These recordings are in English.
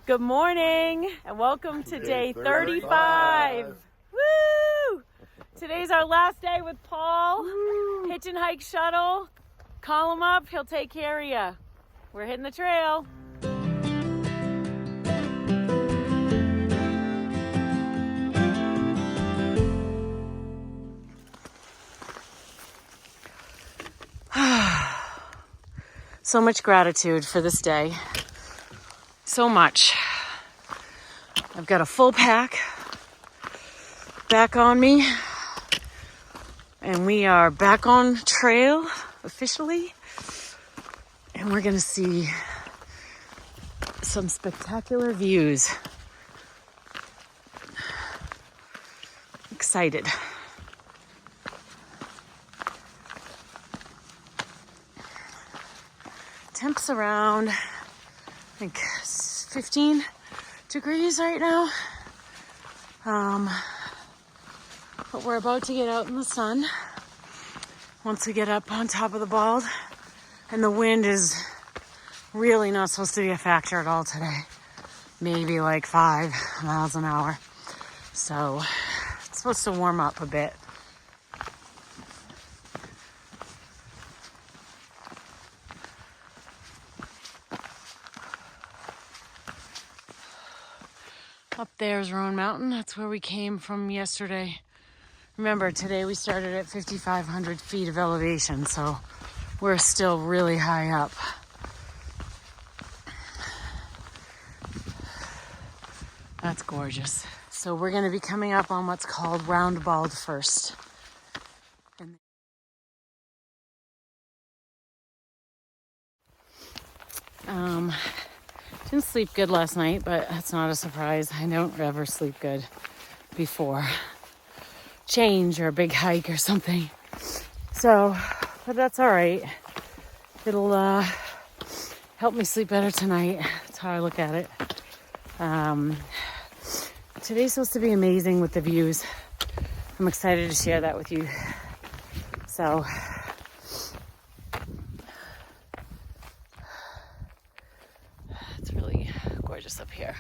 Good morning and welcome to day 35. Woo! Today's our last day with Paul. Woo! Hitch and hike shuttle. Call him up, he'll take care of you. We're hitting the trail. So much gratitude for this day. So much. I've got a full pack back on me, and we are back on trail officially, and we're gonna see some spectacular views. Excited. Temps around, I think 15 degrees right now. But we're about to get out in the sun once we get up on top of the bald. And the wind is really not supposed to be a factor at all today. Maybe like 5 miles an hour. So it's supposed to warm up a bit. Up there's Roan Mountain. That's where we came from yesterday. Remember, today we started at 5,500 feet of elevation, so we're still really high up. That's gorgeous. So we're going to be coming up on what's called Round Bald first. Didn't sleep good last night, but that's not a surprise. I don't ever sleep good before change or a big hike or something. So, but that's all right. It'll help me sleep better tonight. That's how I look at it. Today's supposed to be amazing with the views. I'm excited to share that with you. So, it's really gorgeous up here.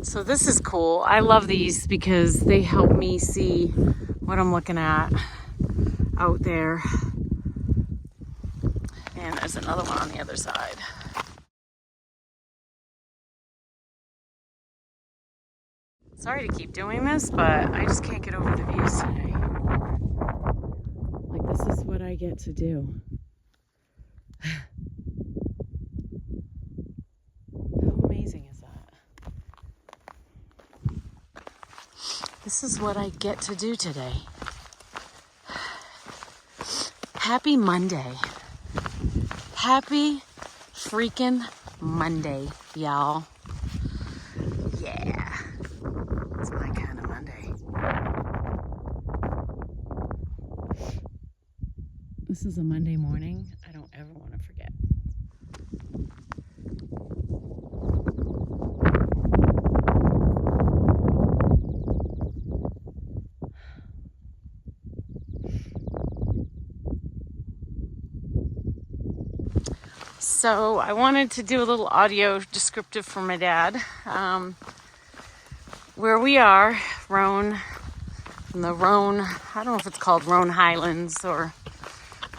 So this is cool. I love these because they help me see what I'm looking at out there. And there's another one on the other side. Sorry to keep doing this, but I just can't get over the views today. Like, this is what I get to do. How amazing is that? This is what I get to do today. Happy Monday. Happy freaking Monday, y'all. Yeah. It's my kind of Monday. This is a Monday morning I don't ever want to forget. So I wanted to do a little audio descriptive for my dad. Where we are, Roan, in the Roan, I don't know if it's called Roan Highlands or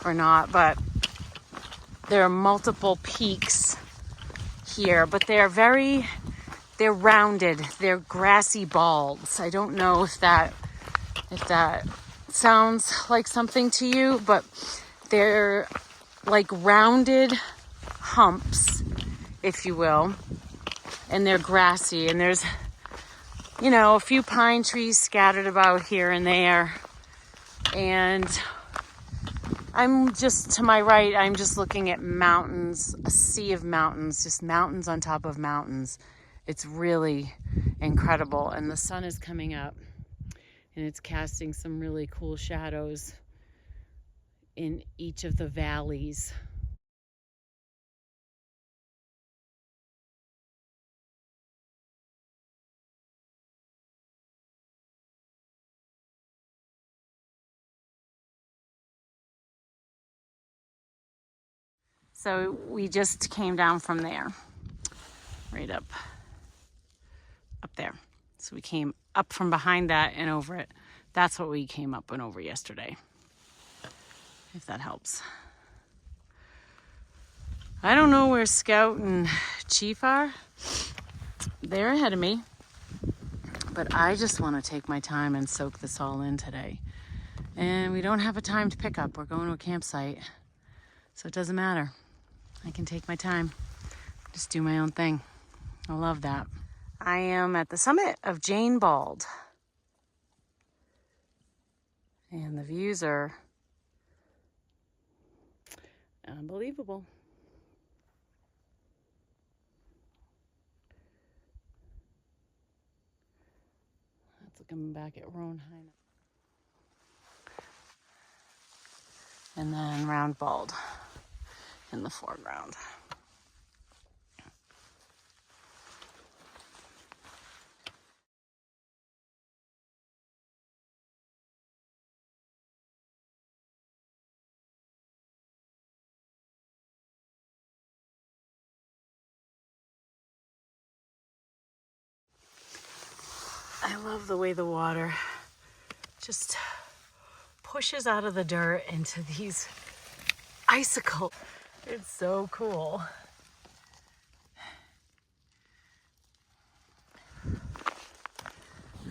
not, but there are multiple peaks here, but they're rounded. They're grassy balds. I don't know if that sounds like something to you, but they're like rounded humps, if you will, and they're grassy, and there's, you know, a few pine trees scattered about here and there, and I'm just, to my right, I'm just looking at mountains, a sea of mountains, just mountains on top of mountains. It's really incredible, and the sun is coming up, and it's casting some really cool shadows in each of the valleys. So we just came down from there, right up there. So we came up from behind that and over it. That's what we came up and over yesterday, if that helps. I don't know where Scout and Chief are. They're ahead of me. But I just want to take my time and soak this all in today. And we don't have a timed pickup. We're going to a campsite. So it doesn't matter. I can take my time. Just do my own thing. I love that. I am at the summit of Jane Bald. And the views are unbelievable. Looking back at Roan Highlands. And then Round Bald in the foreground. I love the way the water just pushes out of the dirt into these icicles. It's so cool.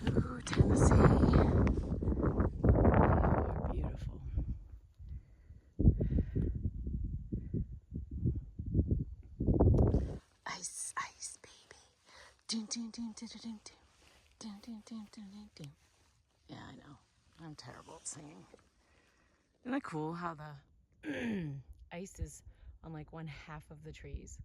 Ooh, Tennessee. They are beautiful. Ice, ice, baby. Dun, dun, dun, dun, dun, dun. Dun, dun, dun, dun, dun, dun. Yeah, I know. I'm terrible at singing. Isn't that cool how the ice is on like 1/2 of the trees?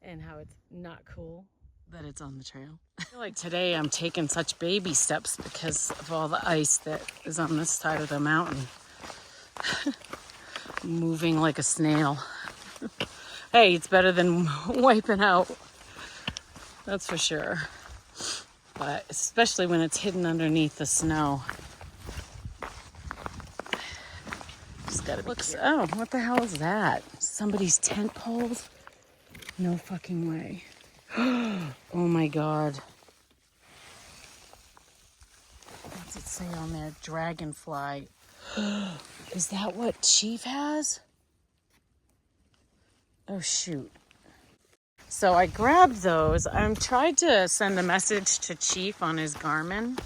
And how it's not cool that it's on the trail. I feel like today I'm taking such baby steps because of all the ice that is on this side of the mountain. Moving like a snail. Hey, it's better than wiping out. That's for sure. But especially when it's hidden underneath the snow. Just gotta be careful. Oh, what the hell is that? Somebody's tent poles? No fucking way. Oh my God. What's it say on there? Dragonfly. Is that what Chief has? Oh shoot. So I grabbed those. I'm tried to send a message to Chief on his Garmin,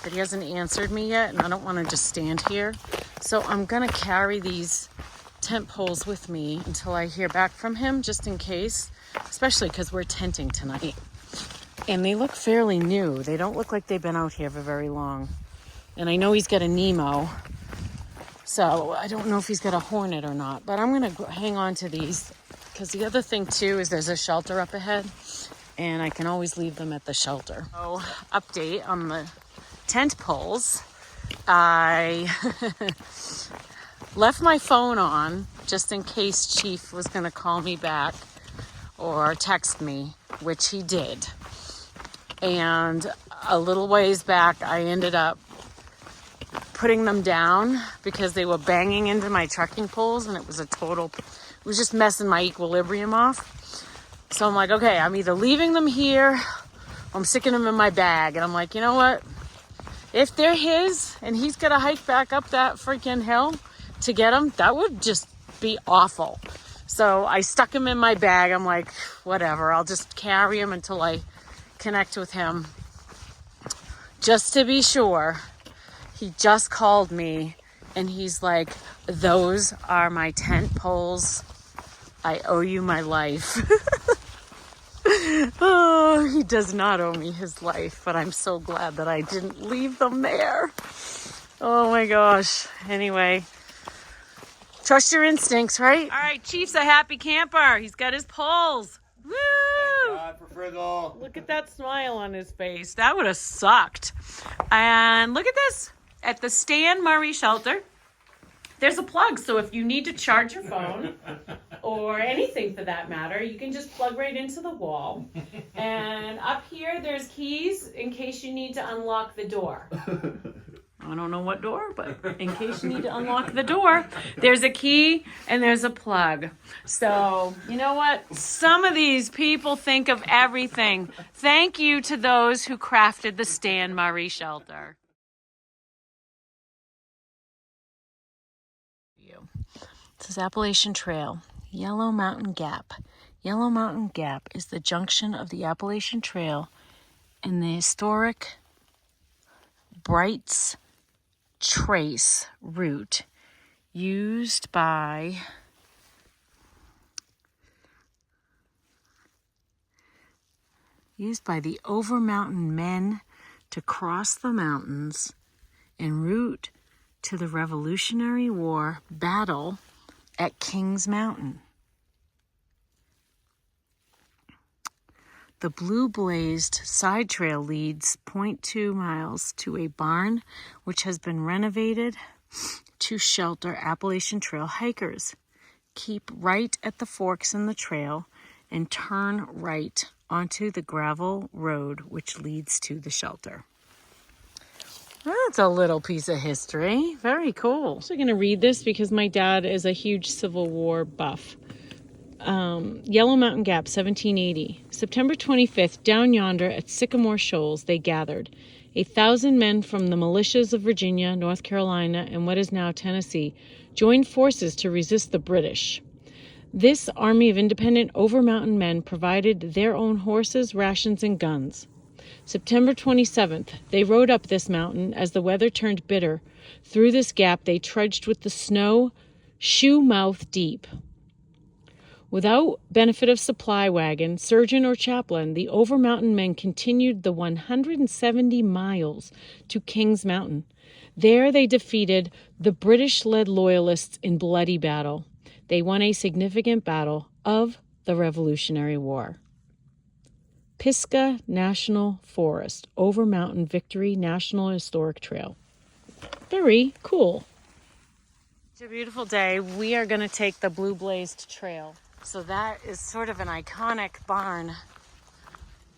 but he hasn't answered me yet, and I don't want to just stand here. So I'm gonna carry these tent poles with me until I hear back from him, just in case, especially because we're tenting tonight. And they look fairly new. They don't look like they've been out here for very long. And I know he's got a Nemo, so I don't know if he's got a Hornet or not, but I'm gonna hang on to these. Because the other thing too is there's a shelter up ahead and I can always leave them at the shelter. So, update on the tent poles. I left my phone on just in case Chief was going to call me back or text me, which he did. And a little ways back, I ended up putting them down because they were banging into my trekking poles and it was just messing my equilibrium off. So I'm like, okay, I'm either leaving them here or I'm sticking them in my bag. And I'm like, you know what? If they're his and he's got to hike back up that freaking hill to get them, that would just be awful. So I stuck him in my bag. I'm like, whatever, I'll just carry him until I connect with him. Just to be sure, he just called me and he's like, those are my tent poles. I owe you my life. Oh, he does not owe me his life, but I'm so glad that I didn't leave them there. Oh my gosh. Anyway, trust your instincts, right? All right, Chief's a happy camper. He's got his poles. Woo! Thank God for Friggle. Look at that smile on his face. That would have sucked. And look at this. At the Stan Murray shelter, there's a plug. So if you need to charge your phone or anything for that matter, you can just plug right into the wall. And up here, there's keys in case you need to unlock the door. I don't know what door, but in case you need to unlock the door, there's a key and there's a plug. So, you know what? Some of these people think of everything. Thank you to those who crafted the Stan Murray shelter. This is Appalachian Trail, Yellow Mountain Gap. Yellow Mountain Gap is the junction of the Appalachian Trail and the historic Bright's Trace route used by the Over Mountain men to cross the mountains en route to the Revolutionary War battle at Kings Mountain. The blue-blazed side trail leads 0.2 miles to a barn which has been renovated to shelter Appalachian Trail hikers. Keep right at the forks in the trail and turn right onto the gravel road which leads to the shelter. That's a little piece of history. Very cool. I'm also going to read this because my dad is a huge Civil War buff. Yellow Mountain Gap, 1780. September 25th, down yonder at Sycamore Shoals, they gathered. 1,000 men from the militias of Virginia, North Carolina, and what is now Tennessee joined forces to resist the British. This army of independent Over Mountain men provided their own horses, rations, and guns. September 27th, they rode up this mountain as the weather turned bitter. Through this gap, they trudged with the snow shoe-mouth deep. Without benefit of supply wagon, surgeon, or chaplain, the Over Mountain men continued the 170 miles to Kings Mountain. There they defeated the British-led Loyalists in bloody battle. They won a significant battle of the Revolutionary War. Pisgah National Forest, Over Mountain Victory National Historic Trail. Very cool. It's a beautiful day. We are going to take the Blue Blazed Trail. So that is sort of an iconic barn.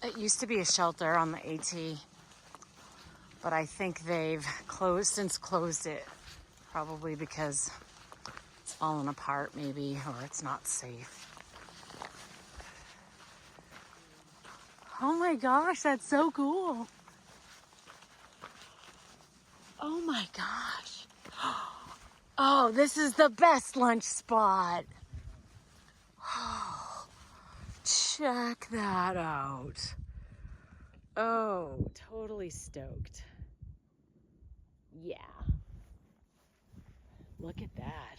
It used to be a shelter on the AT, but I think they've since closed it, probably because it's fallen apart maybe, or it's not safe. Oh my gosh, that's so cool. Oh my gosh. Oh, this is the best lunch spot. Oh, check that out. Oh, totally stoked. Yeah. Look at that.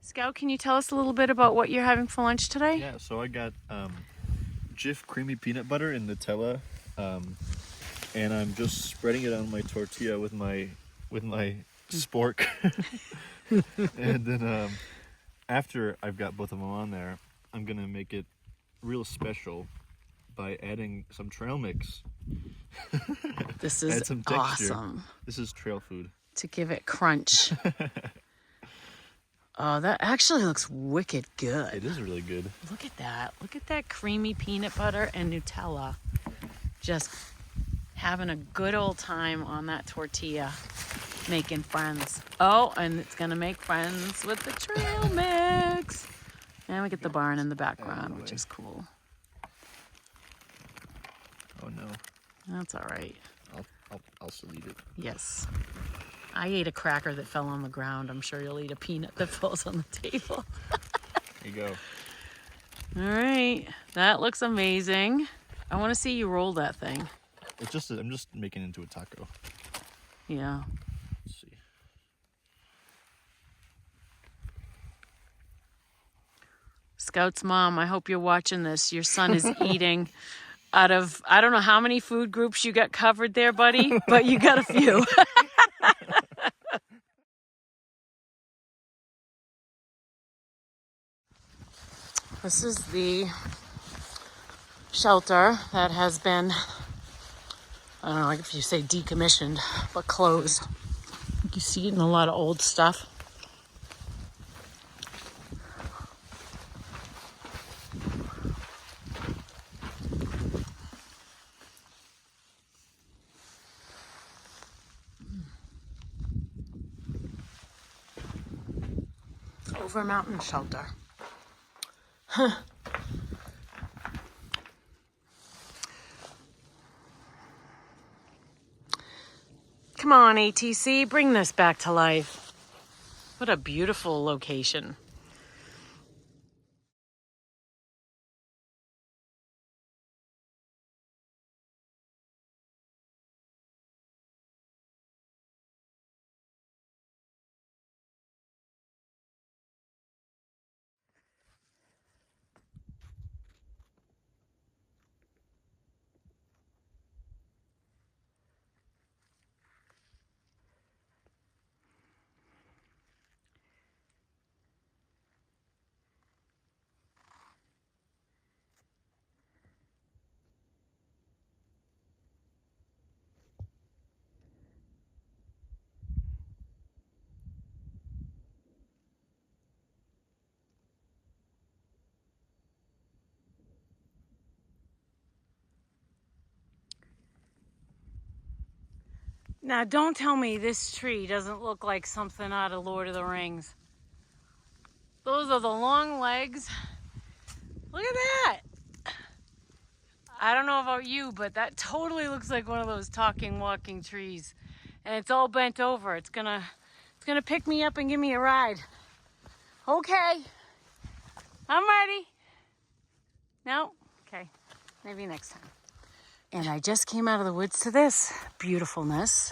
Scout, can you tell us a little bit about what you're having for lunch today? Yeah, so I got Jif creamy peanut butter and Nutella, and I'm just spreading it on my tortilla with my spork. And then after I've got both of them on there, I'm gonna make it real special by adding some trail mix. This is add some texture. awesome. This is trail food. To give it crunch. Oh, that actually looks wicked good. It is really good. Look at that. Look at that creamy peanut butter and Nutella. Just having a good old time on that tortilla, making friends. Oh, and it's going to make friends with the trail mix. And we get the barn in the background, which is cool. Oh no. That's all right. I'll still eat it. Yes. I ate a cracker that fell on the ground. I'm sure you'll eat a peanut that falls on the table. There you go. All right. That looks amazing. I want to see you roll that thing. I'm just making it into a taco. Yeah. Let's see. Scout's mom, I hope you're watching this. Your son is eating out of, I don't know how many food groups you got covered there, buddy, but you got a few. This is the shelter that has been, I don't know if you say decommissioned, but closed. You see it in a lot of old stuff. Over Mountain Shelter. Come on, ATC, bring this back to life. What a beautiful location. Now, don't tell me this tree doesn't look like something out of Lord of the Rings. Those are the long legs. Look at that. I don't know about you, but that totally looks like one of those talking, walking trees. And it's all bent over. It's gonna pick me up and give me a ride. Okay. I'm ready. No? Okay. Maybe next time. And I just came out of the woods to this beautifulness.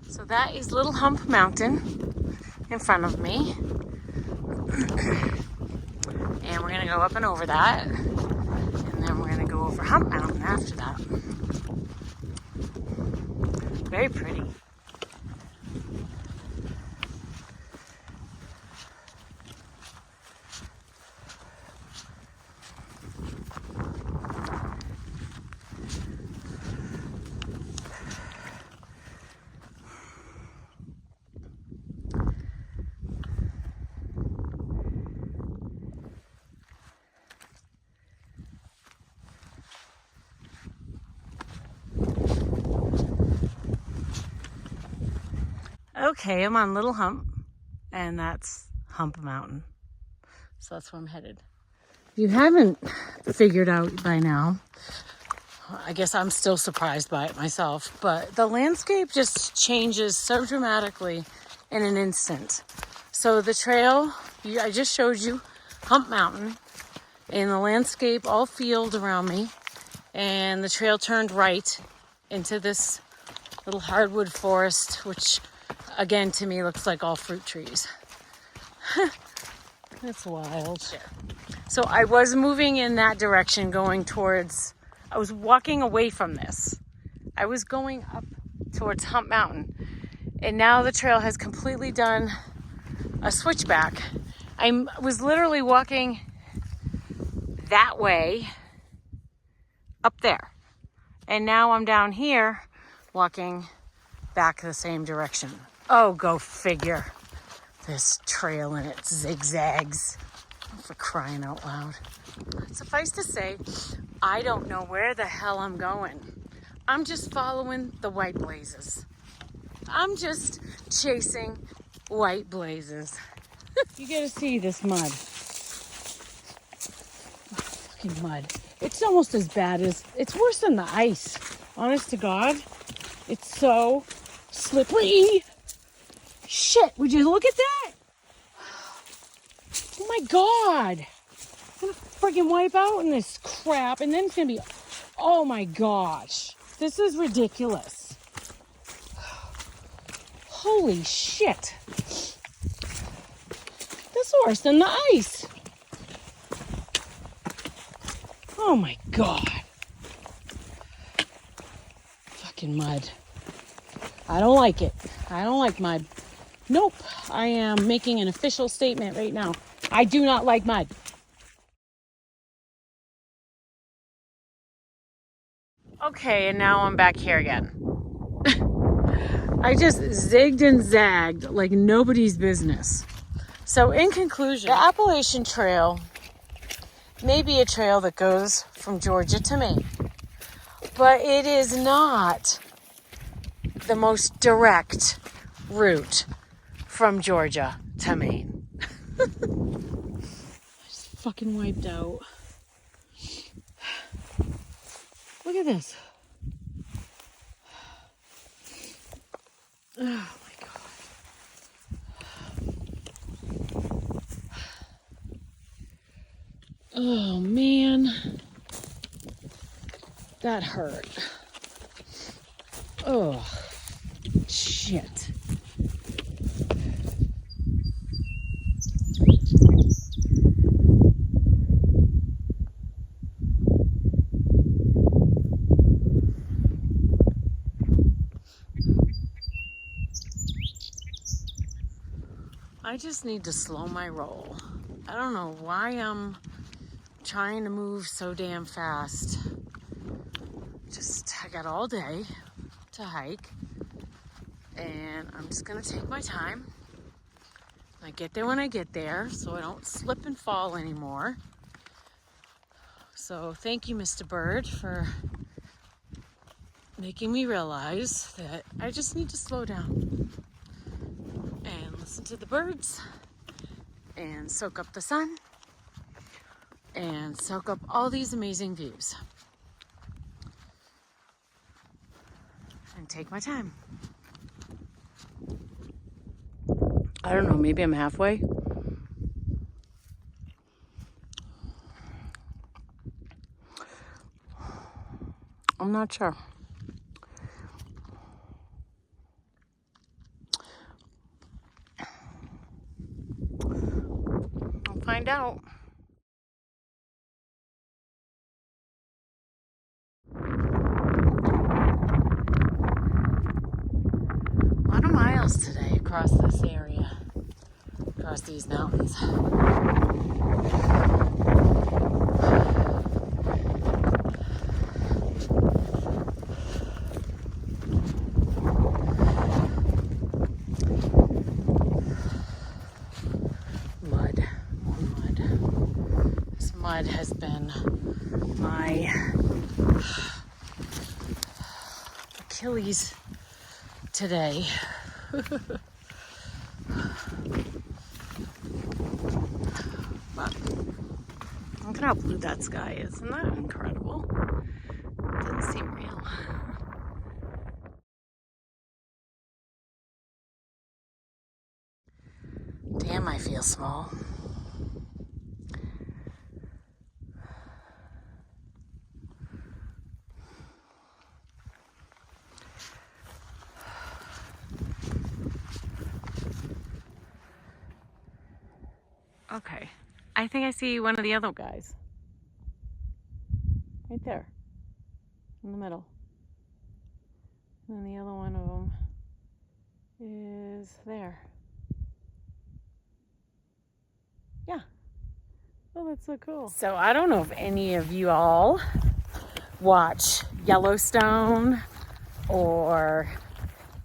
So that is Little Hump Mountain in front of me. And we're gonna go up and over that. And then we're gonna go over Hump Mountain after that. Very pretty. Okay, I'm on Little Hump, and that's Hump Mountain. So that's where I'm headed. If you haven't figured out by now, I guess I'm still surprised by it myself, but the landscape just changes so dramatically in an instant. So the trail, I just showed you Hump Mountain, and the landscape all field around me, and the trail turned right into this little hardwood forest, which again, to me, looks like all fruit trees. That's wild. So I was moving in that direction, going towards, I was walking away from this. I was going up towards Hump Mountain. And now the trail has completely done a switchback. I was literally walking that way up there. And now I'm down here walking back the same direction. Oh, go figure. This trail and its zigzags. For crying out loud. Suffice to say, I don't know where the hell I'm going. I'm just following the white blazes. I'm just chasing white blazes. You gotta see this mud. Fucking mud. It's almost as bad as, it's worse than the ice. Honest to God. It's so slippery. Shit, would you look at that? Oh my God. I'm gonna friggin' wipe out in this crap, and then it's gonna be, oh my gosh. This is ridiculous. Holy shit. This is worse than the ice. Oh my God. Fucking mud. I don't like it. I don't like mud. Nope. I am making an official statement right now. I do not like mud. Okay, and now I'm back here again. I just zigged and zagged like nobody's business. So in conclusion, the Appalachian Trail may be a trail that goes from Georgia to Maine. but it is not the most direct route from Georgia to Maine. I just fucking wiped out. Look at this. Oh my God. Oh man. That hurt. Oh, shit. I just need to slow my roll. I don't know why I'm trying to move so damn fast. I got all day to hike, and I'm just gonna take my time. I get there when I get there, so I don't slip and fall anymore. So thank you, Mr. Bird, for making me realize that I just need to slow down and listen to the birds and soak up the sun and soak up all these amazing views and take my time. I don't know, maybe I'm halfway. I'm not sure. I'll find out. A lot of miles today across this area, across these mountains. Mud, more mud. This mud has been my Achilles today. But look at how blue that sky is. Isn't that incredible? It doesn't seem real. Damn, I feel small. Okay, I think I see one of the other guys. Right there, in the middle. And the other one of them is there. Yeah. Oh, that's so cool. So I don't know if any of you all watch Yellowstone or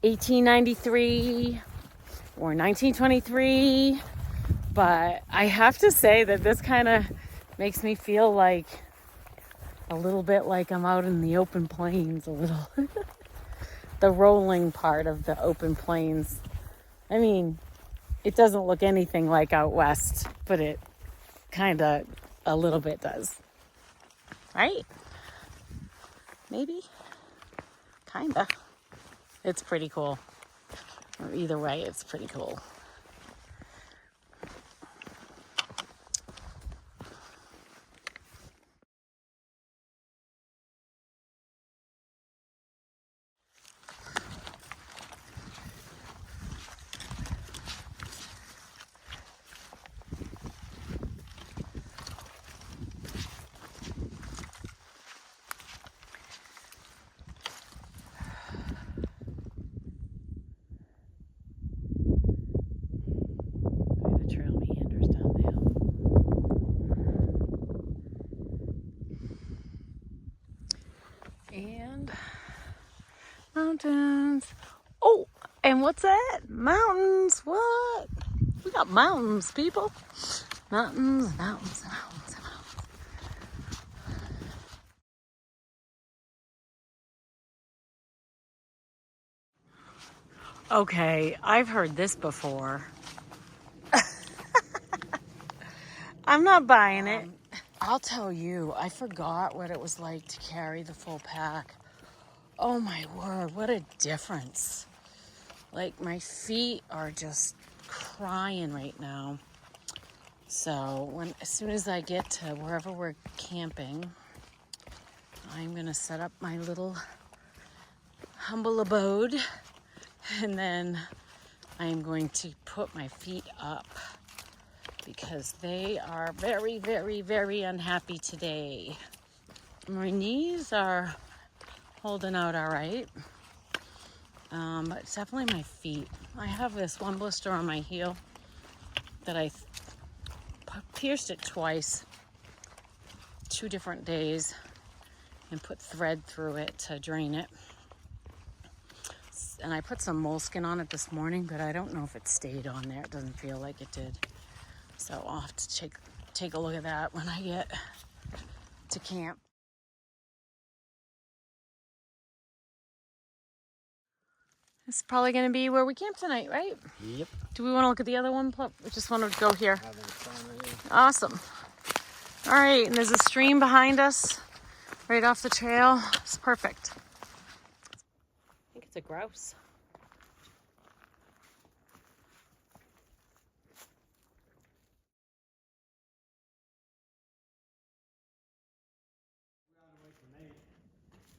1893 or 1923, but I have to say that this kind of makes me feel like a little bit like I'm out in the open plains a little. The rolling part of the open plains. I mean, it doesn't look anything like out west, but it kind of a little bit does. Right? Maybe? Kind of. It's pretty cool. Or either way, it's pretty cool. The trail meanders down the hill. And mountains. Oh, and what's that? Mountains. What? We got mountains, people. Mountains, mountains, mountains. Okay, I've heard this before. I'm not buying it. I'll tell you, I forgot what it was like to carry the full pack. Oh my word, what a difference. Like, my feet are just crying right now. So as soon as I get to wherever we're camping, I'm gonna set up my little humble abode, and then I'm going to put my feet up because they are very, very, very unhappy today. My knees are holding out all right, but it's definitely my feet. I have this one blister on my heel that I pierced it twice, 2 different days, and put thread through it to drain it. And I put some moleskin on it this morning, but I don't know if it stayed on there. It doesn't feel like it did. So I'll have to take a look at that when I get to camp. This is probably going to be where we camp tonight, right? Yep. Do we want to look at the other one? We just want to go here. Awesome. All right, and there's a stream behind us right off the trail. It's perfect. I think it's a grouse.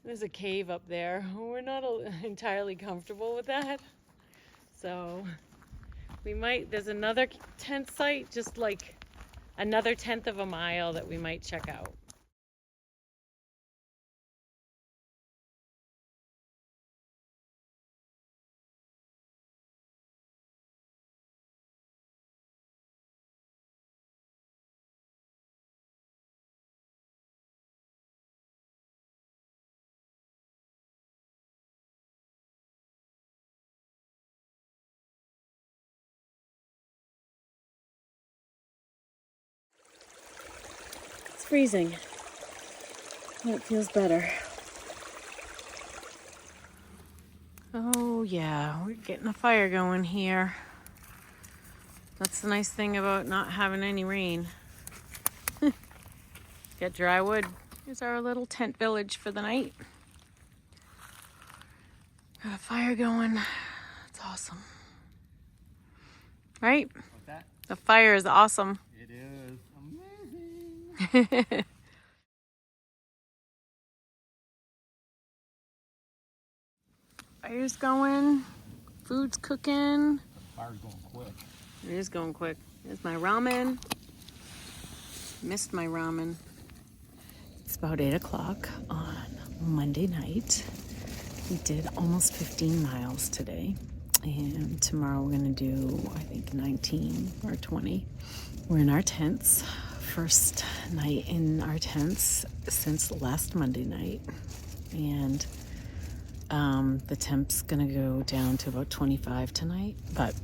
There's a cave up there. We're not entirely comfortable with that. So there's another tent site just like another 1/10 of a mile that we might check out. It's freezing. That feels better. Oh yeah, we're getting a fire going here. That's the nice thing about not having any rain. Get dry wood. Here's our little tent village for the night. Got a fire going. It's awesome. Right? What's that? The fire is awesome. It is amazing. Fire's going. Food's cooking. Fire's going quick. It is going quick. There's my ramen. Missed my ramen. It's about 8 o'clock on Monday night. We did almost 15 miles today. And tomorrow we're going to do, I think, 19 or 20. We're in our tents. First night in our tents since last Monday night. And the temp's going to go down to about 25 tonight. But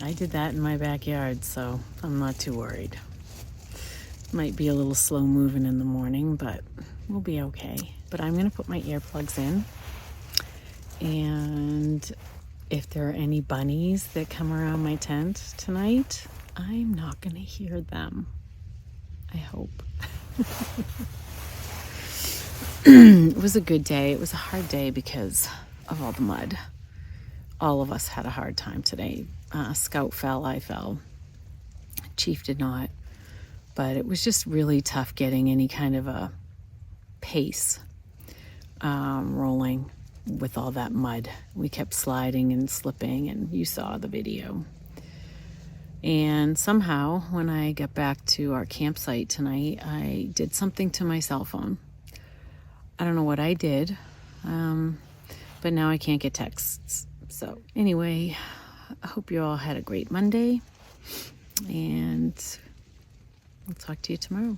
I did that in my backyard, so I'm not too worried. Might be a little slow moving in the morning, but we'll be okay. But I'm going to put my earplugs in. And if there are any bunnies that come around my tent tonight, I'm not going to hear them. I hope. It was a good day. It was a hard day because of all the mud. All of us had a hard time today. Scout fell, I fell. Chief did not. But it was just really tough getting any kind of a pace rolling with all that mud. We kept sliding and slipping, and you saw the video. And somehow, when I got back to our campsite tonight, I did something to my cell phone. I don't know what I did, but now I can't get texts. So anyway, I hope you all had a great Monday, and I'll talk to you tomorrow.